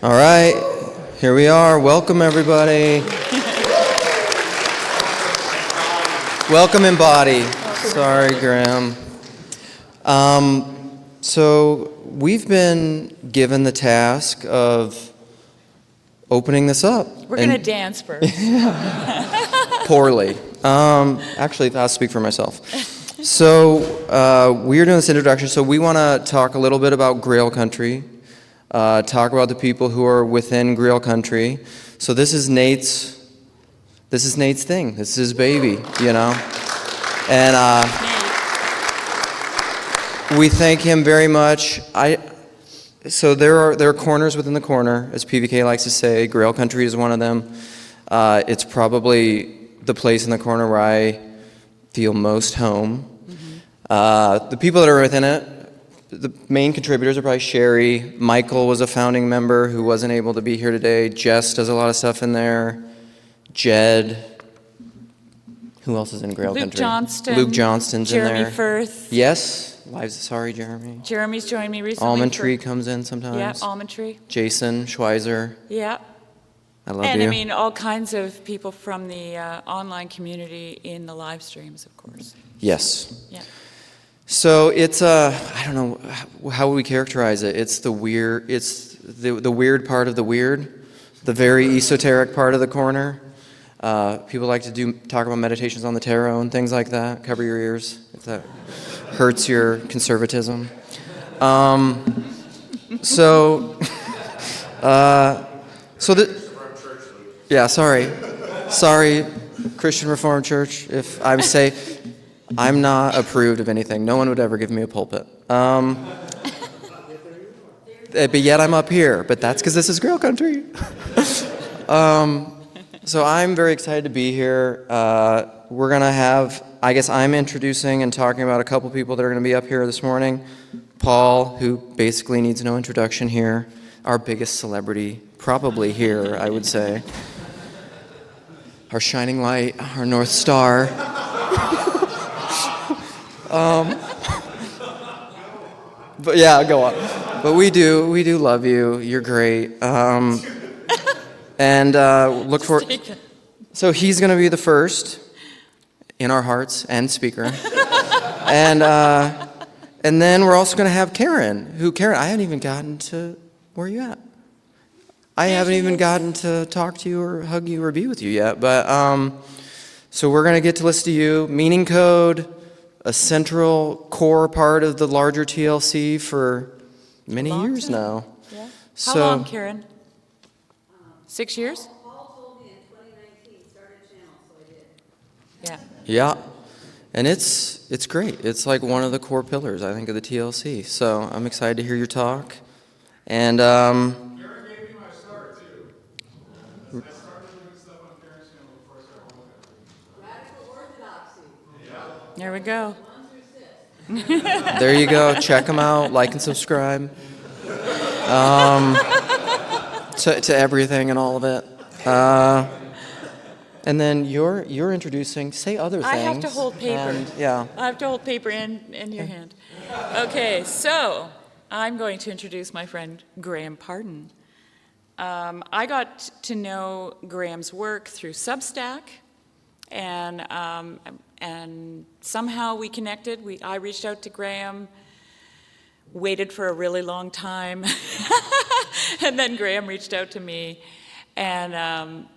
All right, here we are. Welcome, everybody. Welcome in body. Sorry, Graham. So we've been given the task of opening this up. We're going to dance first. Poorly. Actually, I'll speak for myself. So we're doing this introduction, so we want to talk a little bit about Grail country, talk about the people who are within Grail country. So this is Nate's thing. This is his baby, you know. And we thank him very much. So there are corners within the corner, as PVK likes to say. Grail country is one of them. It's probably the place in the corner where I feel most home. The people that are within it, the main contributors are probably Sherry. Michael was a founding member who wasn't able to be here today. Jess does a lot of stuff in there. Jed. Who else is in Grail country? Luke Johnston's in there. Jeremy Firth. Yes. Sorry, Jeremy. Jeremy's joined me recently. Almond Tree comes in sometimes. Yeah, Almond Tree. Jason Schweizer. Yeah. I love you. And I mean, all kinds of people from the online community in the live streams, of course. Yes. Yeah. So it's I don't know, how would we characterize it? It's the weird, it's the weird part of the weird, the very esoteric part of the corner. People like to talk about meditations on the tarot and things like that. Cover your ears if that hurts your conservatism. So sorry, Christian Reformed Church. If I'm not approved of anything. No one would ever give me a pulpit. But yet I'm up here. But that's because this is Grail country. So I'm very excited to be here. We're going to have, I guess I'm introducing and talking about a couple people that are going to be up here this morning. Paul, who basically needs no introduction here. Our biggest celebrity, probably here, I would say. Our shining light, our North Star. But yeah, go on. But we do love you. You're great. And look for. So he's going to be the first in our hearts and speaker. And then we're also going to have Karen. Karen? I haven't even gotten to where you at. I haven't even gotten to talk to you or hug you or be with you yet. But so we're going to get to listen to you. Meaning code. A central core part of the larger TLC for many years now. Yeah. How long, Karen? 6 years? Paul told me in 2019, start a channel, so I did. Yeah. Yeah, and it's great. It's like one of the core pillars, I think, of the TLC. So I'm excited to hear your talk. And Karen gave me my start, too. I started doing stuff on Karen's channel before I started looking. Radical orthodoxy. Yeah. There we go. there you go. Check them out. Like and subscribe. To everything and all of it. And then you're introducing, say other things. I have to hold paper. Yeah. I have to hold paper in your hand. Okay, so I'm going to introduce my friend Graham Pardon. I got to know Graham's work through Substack, and somehow we connected. I reached out to Graham, waited for a really long time, and then Graham reached out to me, and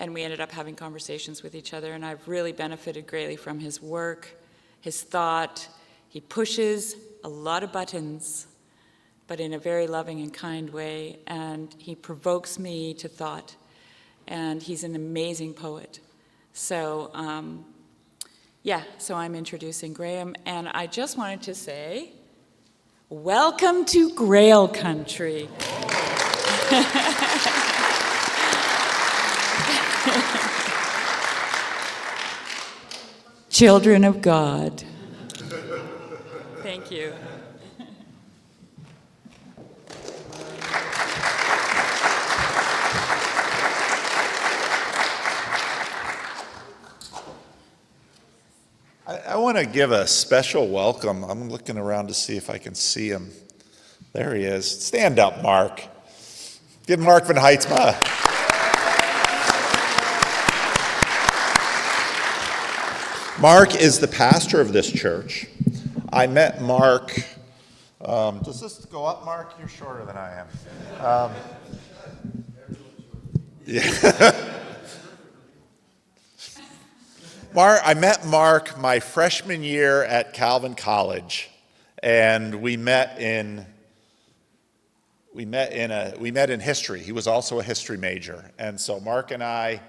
we ended up having conversations with each other, and I've really benefited greatly from his work, his thought. He pushes a lot of buttons, but in a very loving and kind way, and he provokes me to thought, and he's an amazing poet. So, so I'm introducing Graham, and I just wanted to say, welcome to Grail country. Children of God. Thank you. I want to give a special welcome. I'm looking around to see if I can see him. There he is. Stand up, Mark. Give Mark van Heidsma. Mark is the pastor of this church. I met Mark. Does this go up, Mark? You're shorter than I am. Yeah. I met Mark my freshman year at Calvin College, and we met in history. He was also a history major, and so Mark and I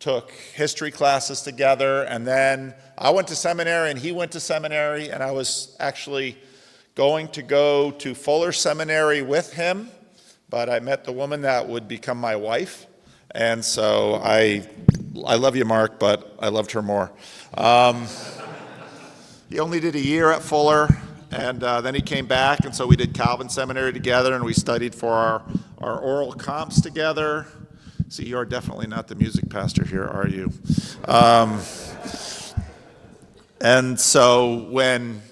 took history classes together, and then I went to seminary and he went to seminary, and I was actually going to go to Fuller Seminary with him, but I met the woman that would become my wife, and so I love you, Mark, but I loved her more. He only did a year at Fuller, and then he came back, and so we did Calvin Seminary together, and we studied for our oral comps together. See, you're definitely not the music pastor here, are you? And so when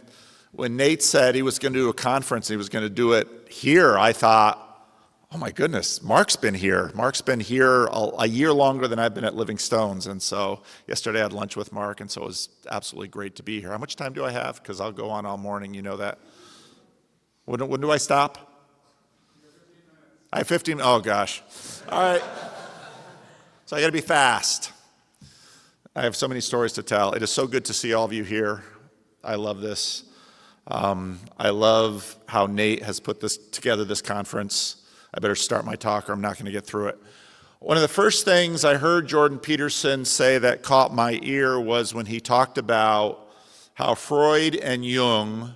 Nate said he was going to do a conference, he was going to do it here, I thought, oh my goodness, Mark's been here. Mark's been here a year longer than I've been at Living Stones. And so yesterday I had lunch with Mark, and so it was absolutely great to be here. How much time do I have? Because I'll go on all morning, you know that. When do I stop? I have 15 minutes. Oh gosh. All right. So I got to be fast. I have so many stories to tell. It is so good to see all of you here. I love this. I love how Nate has put together this conference. I better start my talk or I'm not going to get through it. One of the first things I heard Jordan Peterson say that caught my ear was when he talked about how Freud and Jung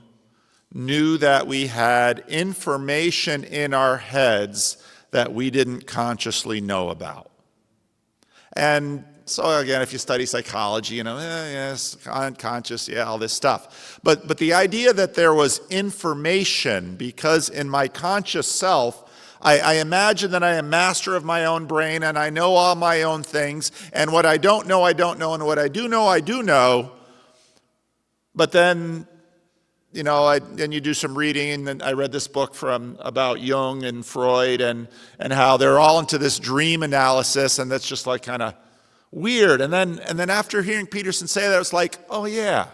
knew that we had information in our heads that we didn't consciously know about. And so again, if you study psychology, you know, yes, unconscious, yeah, all this stuff. But the idea that there was information, because in my conscious self, I imagine that I am master of my own brain and I know all my own things, and what I don't know, and what I do know, I do know. But then, you know, then you do some reading, and I read this book about Jung and Freud and how they're all into this dream analysis, and that's just like kind of weird. And then after hearing Peterson say that, it's like, oh yeah,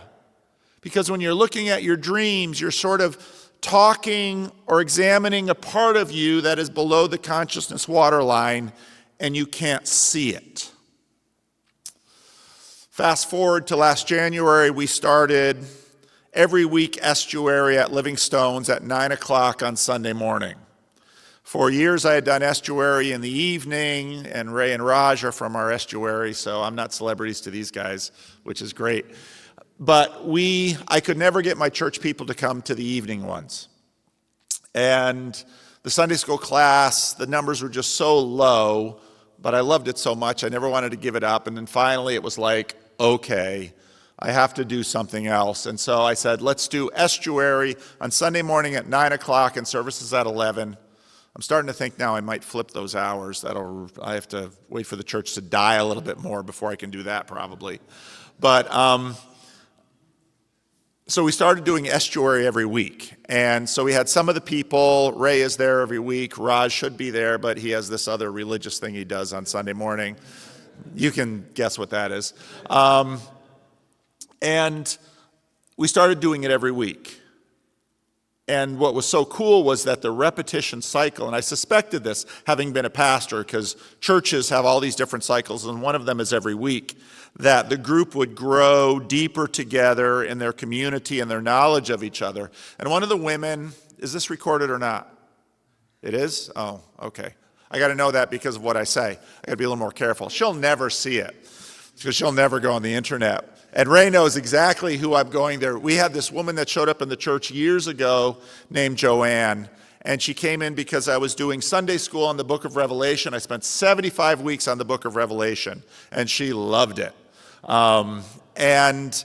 because when you're looking at your dreams, you're sort of talking or examining a part of you that is below the consciousness waterline, and you can't see it. Fast forward to last January, we started every week Estuary at Living Stones at 9 o'clock on Sunday morning. For years I had done Estuary in the evening, and Ray and Raj are from our Estuary, so I'm not celebrities to these guys, which is great. But I could never get my church people to come to the evening ones. And the Sunday school class, the numbers were just so low, but I loved it so much, I never wanted to give it up. And then finally it was like, okay, I have to do something else. And so I said, let's do Estuary on Sunday morning at 9 o'clock and services at 11. I'm starting to think now I might flip those hours. I have to wait for the church to die a little bit more before I can do that probably. But so we started doing Estuary every week. And so we had some of the people, Ray is there every week, Raj should be there, but he has this other religious thing he does on Sunday morning. You can guess what that is. And we started doing it every week. And what was so cool was that the repetition cycle, and I suspected this having been a pastor, because churches have all these different cycles, and one of them is every week, that the group would grow deeper together in their community and their knowledge of each other. And one of the women, is this recorded or not? It is? Oh, okay. I got to know that because of what I say. I got to be a little more careful. She'll never see it, because she'll never go on the internet. And Ray knows exactly who I'm going there. We had this woman that showed up in the church years ago named Joanne, and she came in because I was doing Sunday school on the book of Revelation. I spent 75 weeks on the book of Revelation, and she loved it. And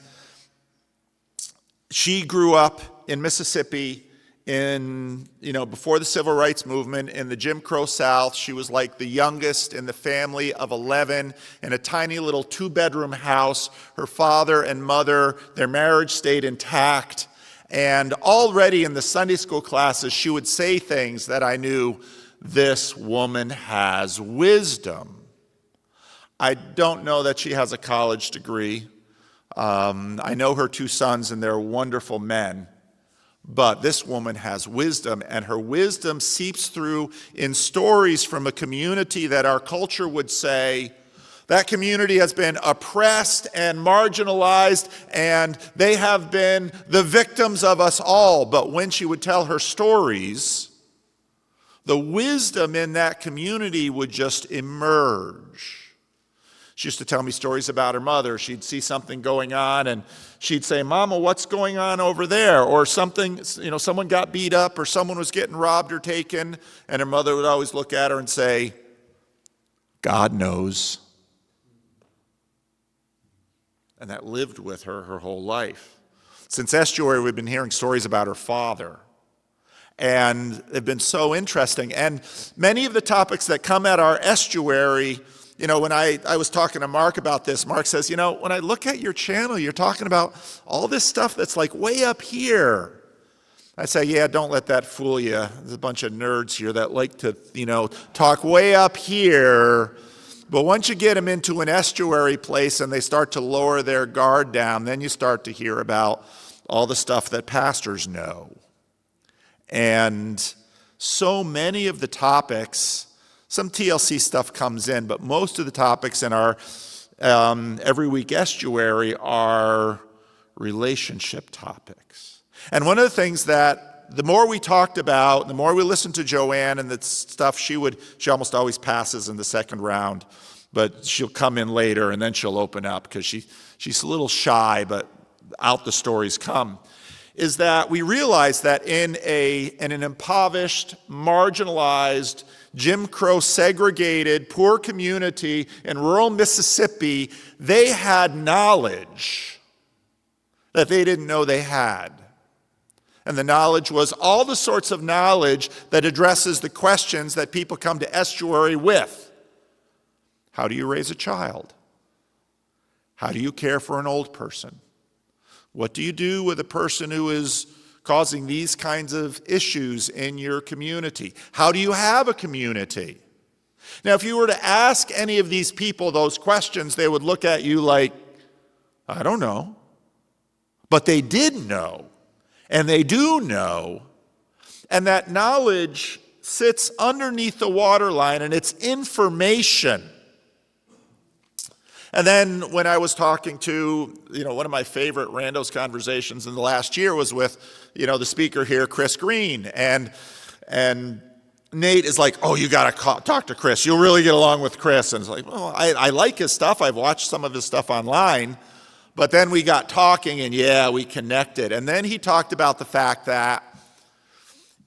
she grew up in Mississippi before the Civil Rights Movement in the Jim Crow South. She was like the youngest in the family of 11 in a tiny little 2-bedroom house. Her father and mother, their marriage stayed intact. And already in the Sunday school classes, she would say things that I knew this woman has wisdom. I don't know that she has a college degree. I know her two sons, and they're wonderful men. But this woman has wisdom, and her wisdom seeps through in stories from a community that our culture would say, that community has been oppressed and marginalized, and they have been the victims of us all. But when she would tell her stories, the wisdom in that community would just emerge. She used to tell me stories about her mother. She'd see something going on, and she'd say, "Mama, what's going on over there?" Or something, someone got beat up, or someone was getting robbed or taken, and her mother would always look at her and say, "God knows." And that lived with her whole life. Since Estuary, we've been hearing stories about her father. And they've been so interesting. And many of the topics that come at our Estuary, when I was talking to Mark about this, Mark says, when I look at your channel, you're talking about all this stuff that's like way up here. I say, yeah, don't let that fool you. There's a bunch of nerds here that like to, talk way up here. But once you get them into an estuary place and they start to lower their guard down, then you start to hear about all the stuff that pastors know. And so many of the topics, some TLC stuff comes in, but most of the topics in our every week estuary are relationship topics. And one of the things that the more we talked about, the more we listened to Joanne and the stuff, she almost always passes in the second round, but she'll come in later and then she'll open up because she's a little shy, but out the stories come, is that we realize that in an impoverished, marginalized, Jim Crow segregated, poor community in rural Mississippi, they had knowledge that they didn't know they had. And the knowledge was all the sorts of knowledge that addresses the questions that people come to Estuary with. How do you raise a child? How do you care for an old person? What do you do with a person who is causing these kinds of issues in your community? How do you have a community? Now, if you were to ask any of these people those questions, they would look at you like, I don't know. But they did know. And they do know, and that knowledge sits underneath the waterline, and it's information. And then when I was talking to, one of my favorite randos conversations in the last year was with, the speaker here, Chris Green, and Nate is like, "Oh, you got to talk to Chris. You'll really get along with Chris." And it's like, well, I like his stuff. I've watched some of his stuff online. But then we got talking, and we connected. And then he talked about the fact that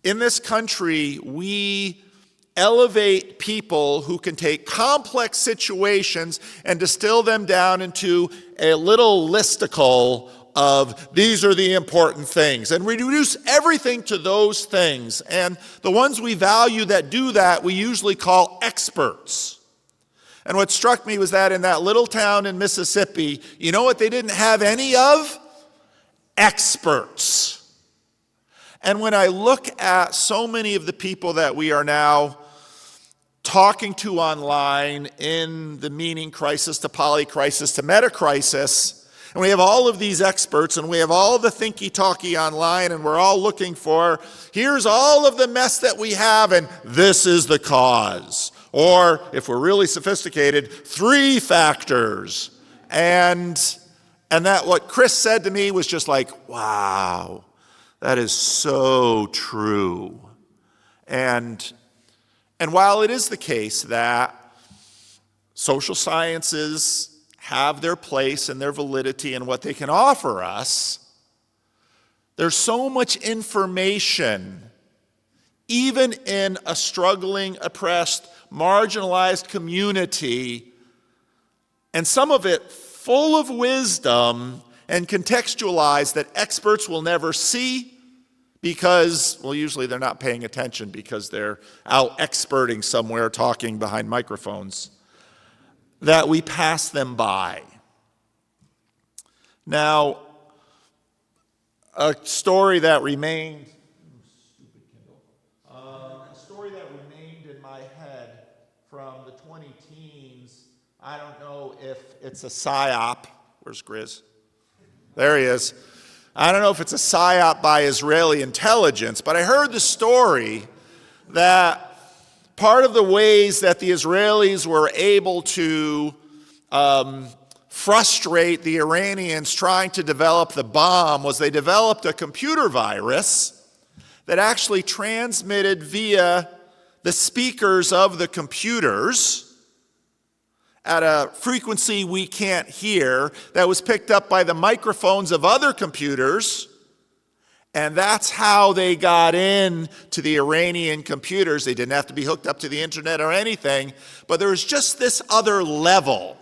in this country, we elevate people who can take complex situations and distill them down into a little listicle of these are the important things. And we reduce everything to those things. And the ones we value that do that, we usually call experts. And what struck me was that in that little town in Mississippi, you know what they didn't have any of? Experts. And when I look at so many of the people that we are now talking to online in the meaning crisis to poly crisis to meta crisis, and we have all of these experts and we have all the thinky-talky online, and we're all looking for, here's all of the mess that we have, and this is the cause. Or, if we're really sophisticated, 3 factors. And that what Chris said to me was just like, wow, that is so true. And while it is the case that social sciences have their place and their validity and what they can offer us, there's so much information, even in a struggling, oppressed, marginalized community, and some of it full of wisdom and contextualized that experts will never see because, well, usually they're not paying attention because they're out experting somewhere talking behind microphones, that we pass them by. Now, a story that remained I don't know if it's a psyop. Where's Grizz? There he is. I don't know if it's a psyop by Israeli intelligence, but I heard the story that part of the ways that the Israelis were able to frustrate the Iranians trying to develop the bomb was they developed a computer virus that actually transmitted via the speakers of the computers at a frequency we can't hear, that was picked up by the microphones of other computers, and that's how they got in to the Iranian computers. They didn't have to be hooked up to the internet or anything, but there was just this other level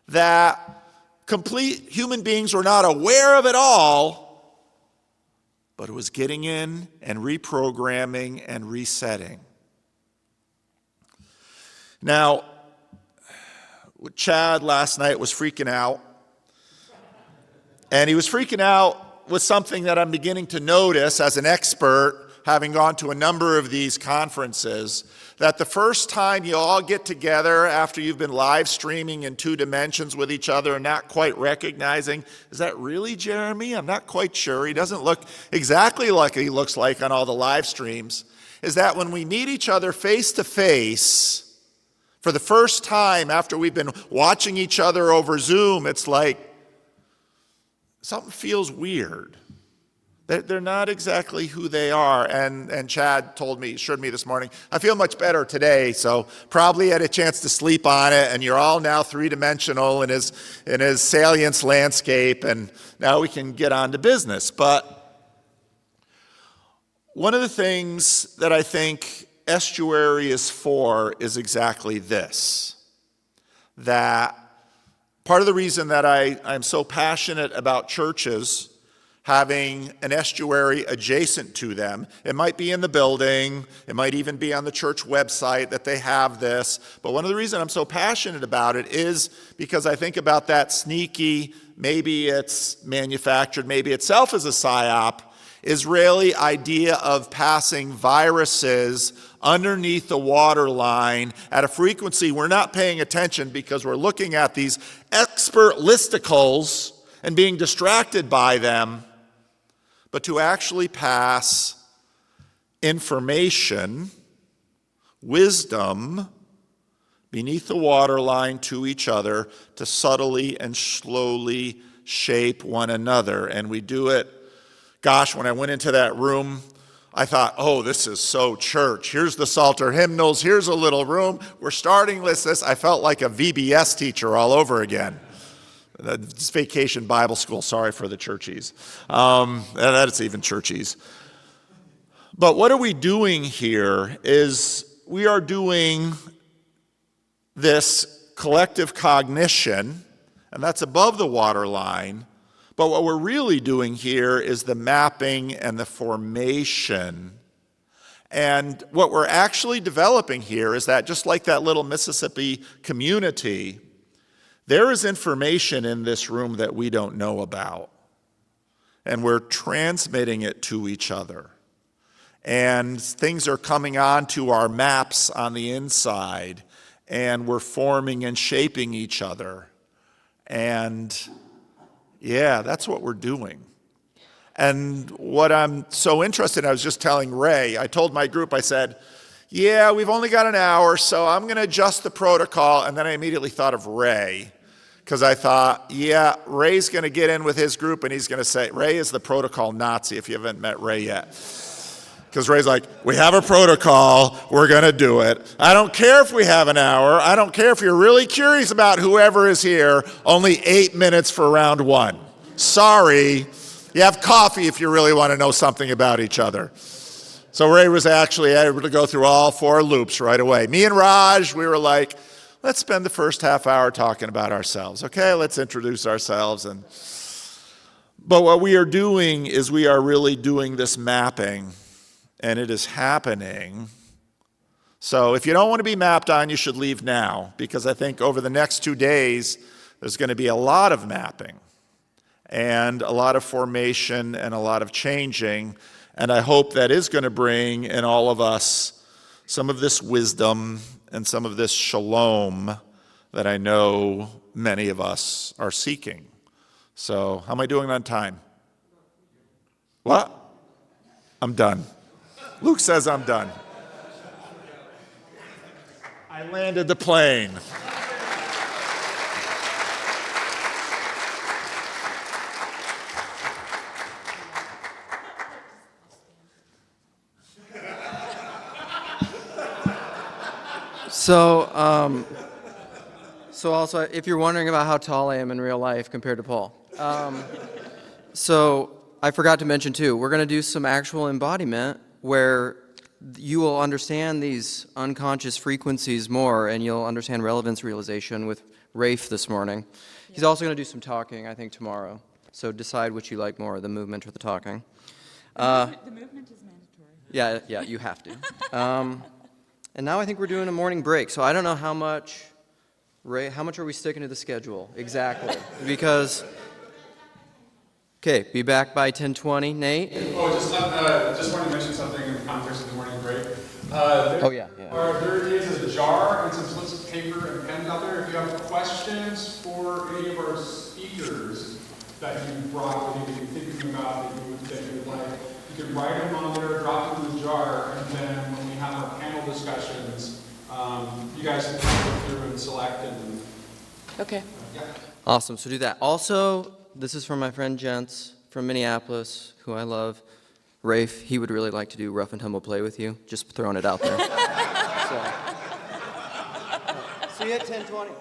that complete human beings were not aware of at all, but it was getting in and reprogramming and resetting. Now, Chad last night was freaking out, and he was freaking out with something that I'm beginning to notice as an expert, having gone to a number of these conferences, that the first time you all get together after you've been live streaming in 2 dimensions with each other and not quite recognizing, is that really Jeremy? I'm not quite sure. He doesn't look exactly like he looks like on all the live streams, is that when we meet each other face to face, for the first time after we've been watching each other over Zoom, it's like something feels weird. They're not exactly who they are. And Chad assured me this morning, I feel much better today, so probably had a chance to sleep on it, and you're all now 3-dimensional in his salience landscape, and now we can get on to business. But one of the things that I think Estuary is for is exactly this, that part of the reason that I'm so passionate about churches having an estuary adjacent to them, it might be in the building, it might even be on the church website that they have this, but one of the reasons I'm so passionate about it is because I think about that sneaky, maybe it's manufactured, maybe itself is a psyop, Israeli idea of passing viruses underneath the waterline at a frequency we're not paying attention because we're looking at these expert listicles and being distracted by them, but to actually pass information, wisdom, beneath the waterline to each other to subtly and slowly shape one another. And we do it. Gosh, when I went into that room, I thought, oh, this is so church. Here's the Psalter hymnals. Here's a little room. We're starting with this. I felt like a VBS teacher all over again. It's Vacation Bible School. Sorry for the churchies. That's even churchies. But what are we doing here is we are doing this collective cognition, and that's above the waterline. But what we're really doing here is the mapping and the formation. And what we're actually developing here is that just like that little Mississippi community, there is information in this room that we don't know about. And we're transmitting it to each other. And things are coming onto our maps on the inside, and we're forming and shaping each other. And yeah, that's what we're doing. And what I'm so interested in, I was just telling Ray, I told my group, I said, yeah, we've only got an hour, so I'm going to adjust the protocol. And then I immediately thought of Ray, because I thought, yeah, Ray's going to get in with his group, and he's going to say, Ray is the protocol Nazi, if you haven't met Ray yet. Because Ray's like, we have a protocol, we're going to do it. I don't care if we have an hour. I don't care if you're really curious about whoever is here. Only 8 minutes for round 1. Sorry. You have coffee if you really want to know something about each other. So Ray was actually able to go through all 4 loops right away. Me and Raj, we were like, let's spend the first half hour talking about ourselves. Okay, let's introduce ourselves. But what we are doing is we are really doing this mapping. And it is happening. So if you don't want to be mapped on, you should leave now, because I think over the next 2 days, there's going to be a lot of mapping and a lot of formation and a lot of changing. And I hope that is going to bring in all of us some of this wisdom and some of this shalom that I know many of us are seeking. So, how am I doing on time? What? I'm done. Luke says I'm done. I landed the plane. So also, if you're wondering about how tall I am in real life compared to Paul, so I forgot to mention too, we're going to do some actual embodiment where you will understand these unconscious frequencies more, and you'll understand relevance realization with Rafe this morning. He's also going to do some talking, I think, tomorrow. So decide which you like more, the movement or the talking. The movement is mandatory. Yeah, you have to. And now I think we're doing a morning break. So I don't know how much are we sticking to the schedule exactly? Because, okay, be back by 10:20. Nate? Oh, just wanted to mention something in the context of the morning break. There is a jar and some slips of paper and pens out there. If you have questions for any of our speakers that you brought, that you've been thinking about, that you would like, you can write them on there, drop them in the jar, and then when we have our panel discussions, you guys can go through and select and. Okay. Yeah. Awesome, so do that. Also, this is from my friend Jens from Minneapolis, who I love. Rafe, he would really like to do rough and tumble play with you. Just throwing it out there. So. See you at 10:20.